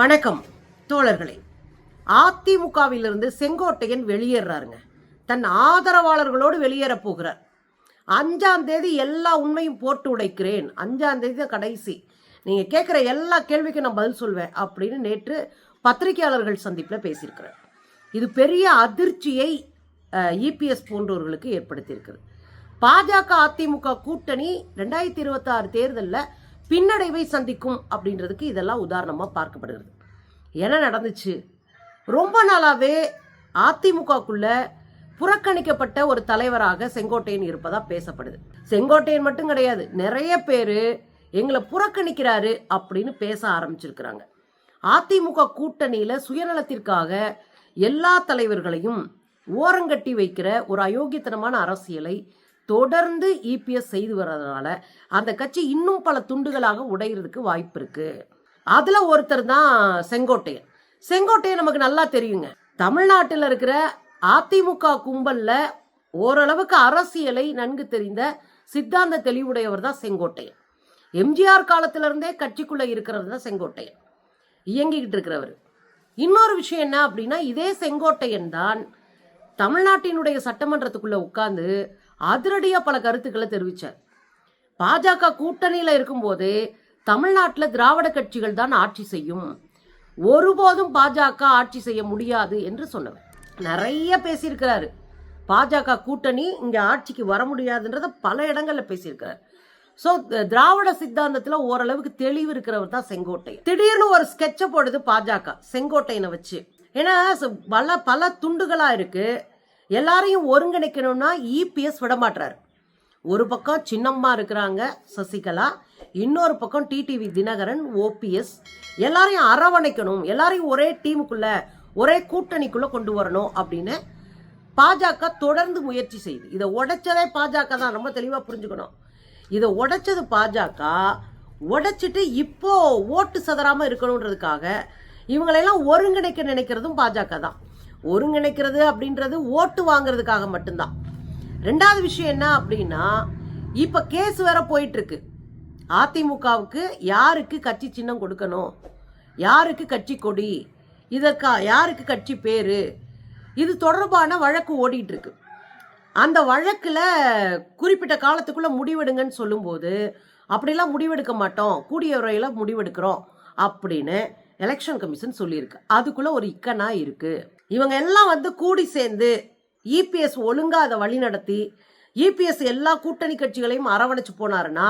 வணக்கம் தோழர்களே. அதிமுகவிலிருந்து செங்கோட்டையன் வெளியேறாருங்க. தன் ஆதரவாளர்களோடு வெளியேற போகிறார். 5ஆம் தேதி எல்லா உண்மையும் போட்டு உடைக்கிறேன், 5ஆம் தேதி தான் கடைசி, நீங்க கேட்குற எல்லா கேள்விக்கும் நான் பதில் சொல்வேன் அப்படின்னு நேற்று பத்திரிகையாளர்கள் சந்திப்பில் பேசியிருக்கிறார். இது பெரிய அதிர்ச்சியை இபிஎஸ் போன்றவர்களுக்கு ஏற்படுத்தியிருக்கிறது. பாஜக அதிமுக கூட்டணி 2026 தேர்தலில் பின்னடைவை சந்திக்கும் அப்படின்றதுக்கு இதெல்லாம் உதாரணமாக பார்க்கப்படுகிறது. என்ன நடந்துச்சு? ரொம்ப நாளாவே அதிமுகக்குள்ள புறக்கணிக்கப்பட்ட ஒரு தலைவராக செங்கோட்டையன் இருப்பதா பேசப்படுது. செங்கோட்டையன் மட்டும் கிடையாது, நிறைய பேர் எங்களை புறக்கணிக்கிறாரு அப்படின்னு பேச ஆரம்பிச்சிருக்கிறாங்க. அதிமுக கூட்டணியில சுயநலத்திற்காக எல்லா தலைவர்களையும் ஓரங்கட்டி வைக்கிற ஒரு அயோக்கியத்தனமான அரசியலை தொடர்ந்து இபிஎஸ் செய்து வர்றதுனால அந்த கட்சி இன்னும் பல துண்டுகளாக உடைகிறதுக்கு வாய்ப்பு இருக்கு. அதுல ஒருத்தர் தான் செங்கோட்டையன். செங்கோட்டையன் நமக்கு நல்லா தெரியுங்க. தமிழ்நாட்டில் இருக்கிற அதிமுக கும்பல்ல ஓரளவுக்கு அரசியலை நன்கு தெரிந்த சித்தாந்த தெளிவுடையவர் தான் செங்கோட்டையன். எம்ஜிஆர் காலத்திலிருந்தே கட்சிக்குள்ள இருக்கிறது தான் செங்கோட்டையன், இயங்கிக்கிட்டு இருக்கிறவர். இன்னொரு விஷயம் என்ன அப்படின்னா, இதே செங்கோட்டையன் தான் தமிழ்நாட்டினுடைய சட்டமன்றத்துக்குள்ள உட்கார்ந்து அதிரடியா பல கருத்துக்களை தெரிவிச்சார். பாஜக கூட்டணியில இருக்கும்போது தமிழ்நாட்டில் திராவிட கட்சிகள் தான் ஆட்சி செய்யும், ஒருபோதும் பாஜக ஆட்சி செய்ய முடியாது என்று சொன்னவர். நிறைய பேசியிருக்கிறாரு. பாஜக கூட்டணி இங்க ஆட்சிக்கு வர முடியாதுன்றத பல இடங்கள்ல பேசியிருக்கிறார். ஸோ திராவிட சித்தாந்தத்துல ஓரளவுக்கு தெளிவு இருக்கிறவர் தான் செங்கோட்டையன். திடீர்னு ஒரு ஸ்கெட்சை போடுது பாஜக செங்கோட்டையனை வச்சு. ஏன்னா பல துண்டுகளா இருக்கு, எல்லாரையும் ஒருங்கிணைக்கணும்னா இபிஎஸ் விடமாட்டார். ஒரு பக்கம் சின்னம்மா இருக்கிறாங்க சசிகலா, இன்னொரு பக்கம் டிடிவி தினகரன், ஓபிஎஸ், எல்லாரையும் அரவணைக்கணும், எல்லாரையும் ஒரே டீமுக்குள்ள ஒரே கூட்டணிக்குள்ள கொண்டு வரணும் அப்படின்னு பாஜக தொடர்ந்து முயற்சி செய்யுது. இதை உடைச்சதே பாஜக தான், ரொம்ப தெளிவா புரிஞ்சுக்கணும். இதை உடைச்சது பாஜக. உடைச்சிட்டு இப்போ ஓட்டு சதறாம இருக்கணும்ன்றதுக்காக இவங்களெல்லாம் ஒருங்கிணைக்க நினைக்கிறதும் பாஜக தான். ஒருங்கிணைக்கிறது அப்படின்றது ஓட்டு வாங்குறதுக்காக மட்டும்தான். ரெண்டாவது விஷயம் என்ன அப்படின்னா, இப்ப கேஸ் வேற போயிட்டு இருக்கு. அதிமுகவுக்கு யாருக்கு கட்சி சின்னம் கொடுக்கணும், யாருக்கு கட்சி கொடி, இதற்கா யாருக்கு கட்சி பேரு, இது தொடர்பான வழக்கு ஓடிட்டு இருக்கு. அந்த வழக்குல குறிப்பிட்ட காலத்துக்குள்ள முடிவெடுங்கன்னு சொல்லும்போது அப்படிலாம் முடிவெடுக்க மாட்டோம், கூடிய வரையில முடிவெடுக்கிறோம் அப்படின்னு எலெக்ஷன் கமிஷன் சொல்லியிருக்கு. அதுக்குள்ள ஒரு இக்கனா இருக்கு. இவங்க எல்லாம் கூடி சேர்ந்து இபிஎஸ் ஒழுங்கா அதை வழி நடத்தி இபிஎஸ் எல்லா கூட்டணி கட்சிகளையும் அரவணைச்சு போனாருன்னா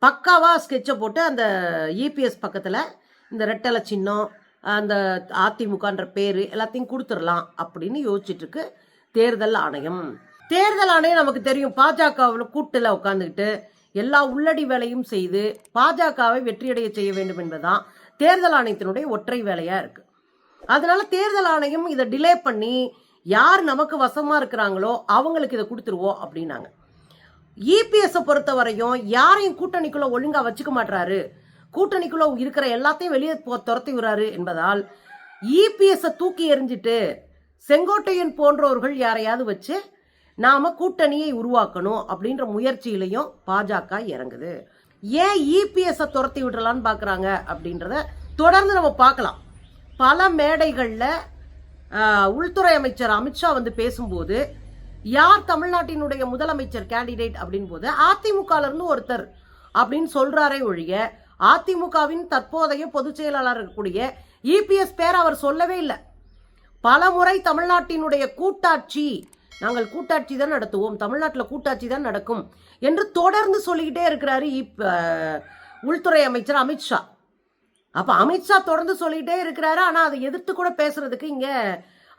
பக்காவா ஸ்கெட்சை போட்டு அந்த இபிஎஸ் பக்கத்துல இந்த ரெட்டலை சின்னம், அந்த அதிமுகன்ற பேரு எல்லாத்தையும் கொடுத்துடலாம் அப்படின்னு யோசிச்சுட்டு இருக்கு தேர்தல் ஆணையம். தேர்தல் ஆணையம் நமக்கு தெரியும், பாஜகவில் கூட்டுல உட்காந்துக்கிட்டு எல்லா உள்ளடி வேலையும் செய்து பாஜகவை வெற்றியடைய செய்ய வேண்டும் என்பதுதான் தேர்தல் ஆணையத்தினுடைய ஒற்றை வேலையா இருக்கு. அதனால தேர்தல் ஆணையம் இதை டிலே பண்ணி யார் நமக்கு வசமா இருக்கிறாங்களோ அவங்களுக்கு இதை கொடுத்துருவோம் அப்படின்னாங்க. இபிஎஸ் பொறுத்த வரையும் யாரையும் கூட்டணிக்குள்ள ஒழுங்கா வச்சுக்க மாட்டாரு, கூட்டணிக்குள்ள இருக்கிற எல்லாத்தையும் வெளியே துரத்தி விடுறாரு என்பதால் இபிஎஸ் தூக்கி எறிஞ்சிட்டு செங்கோட்டையன் போன்றவர்கள் யாரையாவது வச்சு நாம கூட்டணியை உருவாக்கணும் அப்படின்ற முயற்சியிலையும் பாஜக இறங்குது. ஏன் இபிஎஸ் துரத்தி விடலான்னு பாக்குறாங்க அப்படின்றத தொடர்ந்து நம்ம பார்க்கலாம். பல மேடைகள்ல உள்துறை அமைச்சர் அமித்ஷா பேசும்போது யார் தமிழ்நாட்டினுடைய முதலமைச்சர் கேண்டிடேட் அப்படின் போது அதிமுக இருந்து ஒருத்தர் அப்படின்னு சொல்றாரே ஒழிய அதிமுகவின் தற்போதைய பொதுச் செயலாளர் இருக்கக்கூடிய இபிஎஸ் பேர் அவர் சொல்லவே இல்லை. பல முறை தமிழ்நாட்டினுடைய கூட்டாட்சி, நாங்கள் கூட்டாட்சி தான் நடத்துவோம், தமிழ்நாட்டில் கூட்டாட்சி தான் நடக்கும் என்று தொடர்ந்து சொல்லிக்கிட்டே இருக்கிறாரு உள்துறை அமைச்சர் அமித்ஷா. அப்ப அமித்ஷா தொடர்ந்து சொல்லிட்டே இருக்கிறாரு, ஆனா அதை எதிர்த்து கூட பேசுறதுக்கு இங்க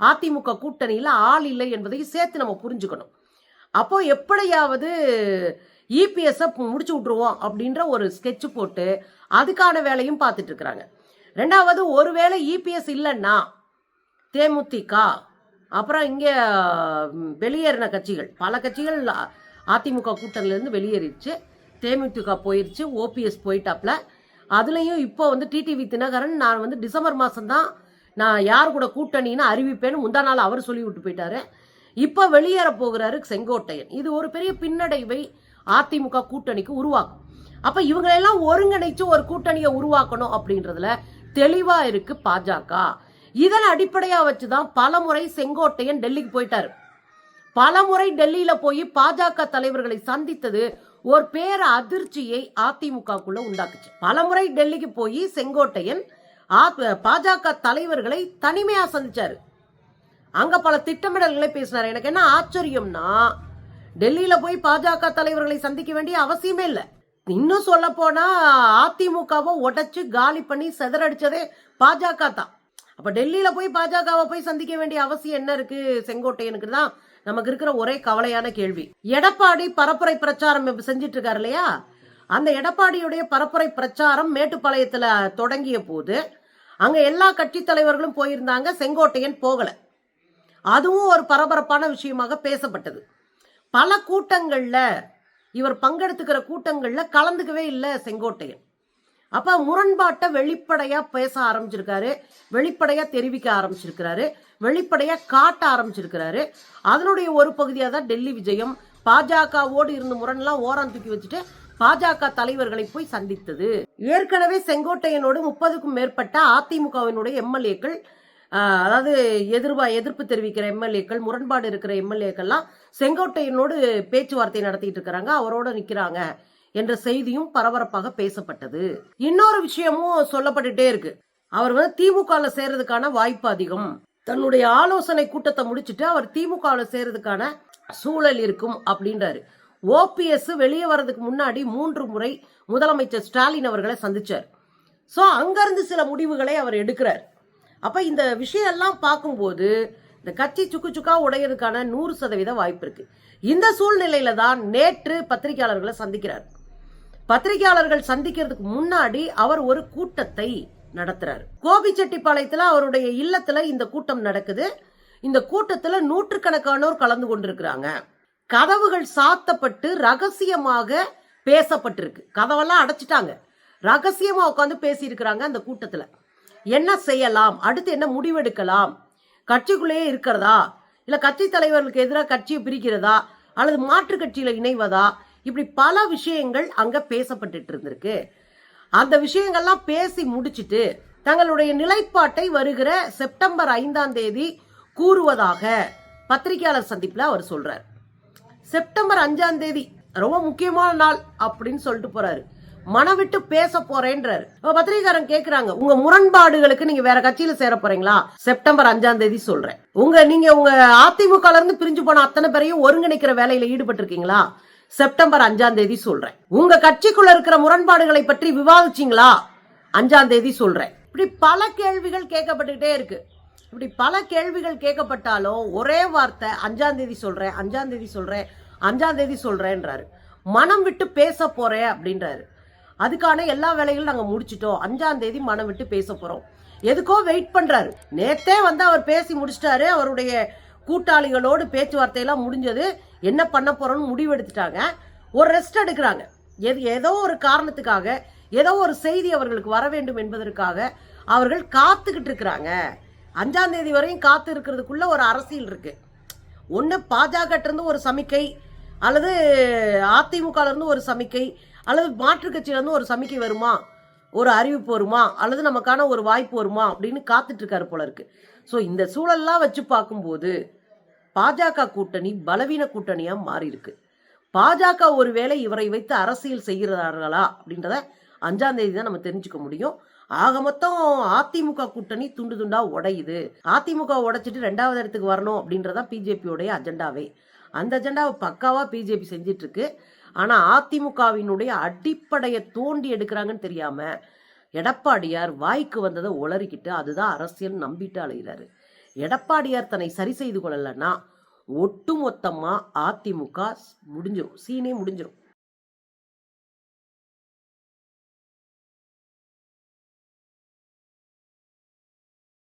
அதிமுக கூட்டணியில ஆள் இல்லை என்பதையும் சேர்த்து நம்ம புரிஞ்சுக்கணும். அப்போ எப்படியாவது இபிஎஸ் முடிச்சு விட்டுருவோம் அப்படின்ற ஒரு ஸ்கெட்ச் போட்டு அதுக்கான வேலையும் பார்த்துட்டு இருக்கிறாங்க. ரெண்டாவது, ஒருவேளை இபிஎஸ் இல்லைன்னா தேமுதிக, அப்புறம் இங்க வெளியேறின கட்சிகள், பல கட்சிகள் அதிமுக கூட்டணியிலிருந்து வெளியேறிடுச்சு, தேமுதிக போயிருச்சு, ஓபிஎஸ் போயிட்டாப்ல. அதுலயும் இப்போ டிடிவி தினகரன் நான் டிசம்பர் மாசம் தான் நான் யார் கூட கூட்டணின்னு அறிவிப்பேன்னு முந்தா நாள் அவர் சொல்லி விட்டு போயிட்டாரு. இப்ப வெளியேற போகிறாரு செங்கோட்டையன். இது ஒரு பெரிய பின்னடைவை அதிமுக கூட்டணிக்கு உருவாக்கும். அப்ப இவங்களெல்லாம் ஒருங்கிணைச்சு ஒரு கூட்டணியை உருவாக்கணும் அப்படின்றதுல தெளிவா இருக்கு பாஜக. இதன் அடிப்படையா வச்சுதான் பலமுறை செங்கோட்டையன் டெல்லிக்கு போயிட்டாரு. பலமுறை டெல்லியில போய் பாஜக தலைவர்களை சந்தித்தது ஒரு பேர அதிர்ச்சியை அதிமுகக்குள்ள உண்டாக்குச்சு. பலமுறை டெல்லிக்கு போய் செங்கோட்டையன் பாஜக தலைவர்களை தனிமையா சந்திச்சாரு. அங்க பல திட்டமிடல்களை பேசினார். எனக்கு என்ன ஆச்சரியம்னா, டெல்லியில போய் பாஜக தலைவர்களை சந்திக்க வேண்டிய அவசியமே இல்லை. இன்னும் சொல்ல போனா அதிமுகவை உடைச்சு காலி பண்ணி செதறடிச்சதே பாஜக தான். அப்ப டெல்லியில போய் பாஜகவை போய் சந்திக்க வேண்டிய அவசியம் என்ன இருக்கு செங்கோட்டையனுக்கு தான் நமக்கு இருக்கிற ஒரே கவலையான கேள்வி. எடப்பாடி பரப்புரை பிரச்சாரம் செஞ்சிட்டு இருக்காரு இல்லையா, அந்த எடப்பாடியுடைய பரப்புரை பிரச்சாரம் மேட்டுப்பாளையத்துல தொடங்கிய போது அங்க எல்லா கட்சி தலைவர்களும் போயிருந்தாங்க, செங்கோட்டையன் போகல. அதுவும் ஒரு பரபரப்பான விஷயமாக பேசப்பட்டது. பல கூட்டங்கள்ல இவர் பங்கெடுத்துக்கிற கூட்டங்கள்ல கலந்துக்கவே இல்லை செங்கோட்டையன். அப்ப முரண்பாட்டை வெளிப்படையா பேச ஆரம்பிச்சிருக்காரு, வெளிப்படையா தெரிவிக்க ஆரம்பிச்சிருக்கிறாரு, வெளிப்படையா காட்ட ஆரம்பிச்சிருக்கிறாரு. அதனுடைய ஒரு பகுதியா தான் டெல்லி விஜயம். பாஜகவோடு இருந்த முரண்லாம் ஓரம் தூக்கி வச்சுட்டு பாஜக தலைவர்களை போய் சந்தித்தது. ஏற்கனவே செங்கோட்டையனோடு 30க்கும் மேற்பட்ட அதிமுகவினுடைய எம்எல்ஏக்கள், அதாவது எதிர்ப்பு தெரிவிக்கிற எம்எல்ஏக்கள், முரண்பாடு இருக்கிற எம்எல்ஏக்கள்லாம் செங்கோட்டையனோடு பேச்சுவார்த்தை நடத்திட்டு இருக்கிறாங்க, அவரோட நிக்கிறாங்க என்ற செய்தியும் பரபரப்பாக பேசப்பட்டது. இன்னொரு விஷயமும் சொல்லப்பட்டுட்டே இருக்கு. அவர் திமுக சேர்றதுக்கான வாய்ப்பு அதிகம். தன்னுடைய ஆலோசனை கூட்டத்தை முடிச்சுட்டு அவர் திமுக சேர்றதுக்கான சூழல் இருக்கும் அப்படின்றாரு. ஓபிஎஸ் வெளியே வர்றதுக்கு முன்னாடி 3 முறை முதலமைச்சர் ஸ்டாலின் அவர்களை சந்திச்சார். சோ அங்கிருந்து சில முடிவுகளை அவர் எடுக்கிறார். அப்ப இந்த விஷயம் எல்லாம் பார்க்கும்போது இந்த கட்சி சுக்கு சுக்கா உடையதுக்கான 100% வாய்ப்பு இருக்கு. இந்த சூழ்நிலையில தான் நேற்று பத்திரிகையாளர்களை சந்திக்கிறார். பத்திரிகையாளர்கள் சந்திக்கிறதுக்கு முன்னாடி அவர் ஒரு கூட்டத்தை நடத்துறாரு. கோபிச்செட்டிப்பாளையத்துல அவருடைய இல்லத்துல இந்த கூட்டம் நடக்குது. இந்த கூட்டத்துல 100கணக்கானோர் கலந்து கொண்டிருக்கிறாங்க. கதவுகள் சாத்தப்பட்டு ரகசியமாக பேசப்பட்டிருக்கு. கதவெல்லாம் அடைச்சிட்டாங்க, ரகசியமா உட்காந்து பேசி இருக்கிறாங்க. அந்த கூட்டத்துல என்ன செய்யலாம், அடுத்து என்ன முடிவெடுக்கலாம், கட்சிக்குள்ளேயே இருக்கிறதா, இல்ல கட்சி தலைவர்களுக்கு எதிராக கட்சியை பிரிக்கிறதா, அல்லது மாற்று கட்சியில இணைவதா, இப்படி பல விஷயங்கள் அங்க பேசப்பட்டு இருந்திருக்கு. அந்த விஷயங்கள்லாம் பேசி முடிச்சிட்டு தங்களுடைய நிலைப்பாட்டை வருகிற செப்டம்பர் 5ஆம் தேதி கூறுவதாக பத்திரிகையாளர் சந்திப்புல அவர் சொல்றார். செப்டம்பர் 5ஆம் தேதி ரொம்ப முக்கியமான நாள் அப்படின்னு சொல்லிட்டு போறாரு. மனம் விட்டு பேச போறேன்றாரு. பத்திரிகைக்காரன் கேக்குறாங்க, உங்க முரண்பாடுகளுக்கு நீங்க வேற கட்சியில சேர போறீங்களா? செப்டம்பர் 5ஆம் தேதி சொல்றேன். நீங்க உங்க அதிமுக இருந்து பிரிஞ்சு போன அத்தனை பேரையும் ஒருங்கிணைக்கிற வேலையில ஈடுபட்டு இருக்கீங்களா? செப்டம்பர் 5ஆம் தேதி சொல்றேன். உங்க கட்சிக்குள்ள இருக்கிற முரண்பாடுகளை பற்றி விவாதிச்சீங்களா? 5ஆம் தேதி சொல்றேன். இப்படி பல கேள்விகள் கேட்கப்பட்டுட்டே இருக்கு. இப்படி பல கேள்விகள் கேட்கப்பட்டாலும் ஒரே வார்த்தை 5ஆம் தேதி சொல்றேன், 5ஆம் தேதி சொல்றேன், 5ஆம் தேதி சொல்றேன்றாரு. மனம் விட்டு பேச போறேன் அப்படின்றாரு. அதுக்கான எல்லா வேலைகளும் நாங்க முடிச்சிட்டோம், 5ஆம் தேதி மனம் விட்டு பேச போறோம். எதுக்கோ வெயிட் பண்றாரு. நேத்தே அவர் பேசி முடிச்சிட்டாரு. அவருடைய கூட்டாளிகளோடு பேச்சுவார்த்தை எல்லாம் முடிஞ்சது. என்ன பண்ண போறோம்னு முடிவெடுத்துட்டாங்க. ஒரு ரெஸ்ட் எடுக்கிறாங்க. ஏதோ ஒரு காரணத்துக்காக, ஏதோ ஒரு செய்தி அவர்களுக்கு வர வேண்டும் என்பதற்காக அவர்கள் காத்துக்கிட்டு இருக்கிறாங்க. 5ஆம் தேதி வரையும் காத்து இருக்கிறதுக்குள்ள ஒரு அரசியல் இருக்கு. ஒன்னு பாஜக இருந்து ஒரு சமிக்கை, அல்லது அதிமுக இருந்து ஒரு சமிக்கை, அல்லது மாற்று கட்சியில இருந்து ஒரு சமிக்கை வருமா, ஒரு அறிவிப்பு வருமா, அல்லது நமக்கான ஒரு வாய்ப்பு வருமா அப்படின்னு காத்துட்டு இருக்காரு போல இருக்கு. சோ இந்த சூழல்லாம் வச்சு பார்க்கும்போது பாஜக கூட்டணி பலவீன கூட்டணியா மாறி இருக்கு. பாஜக ஒருவேளை இவரை வைத்து அரசியல் செய்கிறார்களா அப்படின்றத 5ஆம் தேதி தான் நம்ம தெரிஞ்சுக்க முடியும். ஆக மொத்தம் அதிமுக கூட்டணி துண்டு துண்டா உடையுது. அதிமுக உடைச்சிட்டு 2வது இடத்துக்கு வரணும் அப்படின்றதான் பிஜேபியோடைய அஜெண்டாவே. அந்த அஜெண்டாவை பக்காவா பிஜேபி செஞ்சிட்டு இருக்கு. ஆனா அதிமுகவினுடைய அடிப்படையை தோண்டி எடுக்கிறாங்கன்னு தெரியாம எடப்பாடியார் வாய்க்கு வந்ததை உளறிக்கிட்டு அதுதான் அரசியல் நம்பிட்டு அலைகிறாரு. எடப்பாடியார் தன்னை சரி செய்து கொள்ளலன்னா ஒட்டுமொத்தமா அதிமுக முடிஞ்சிடும், சீனே முடிஞ்சிடும்.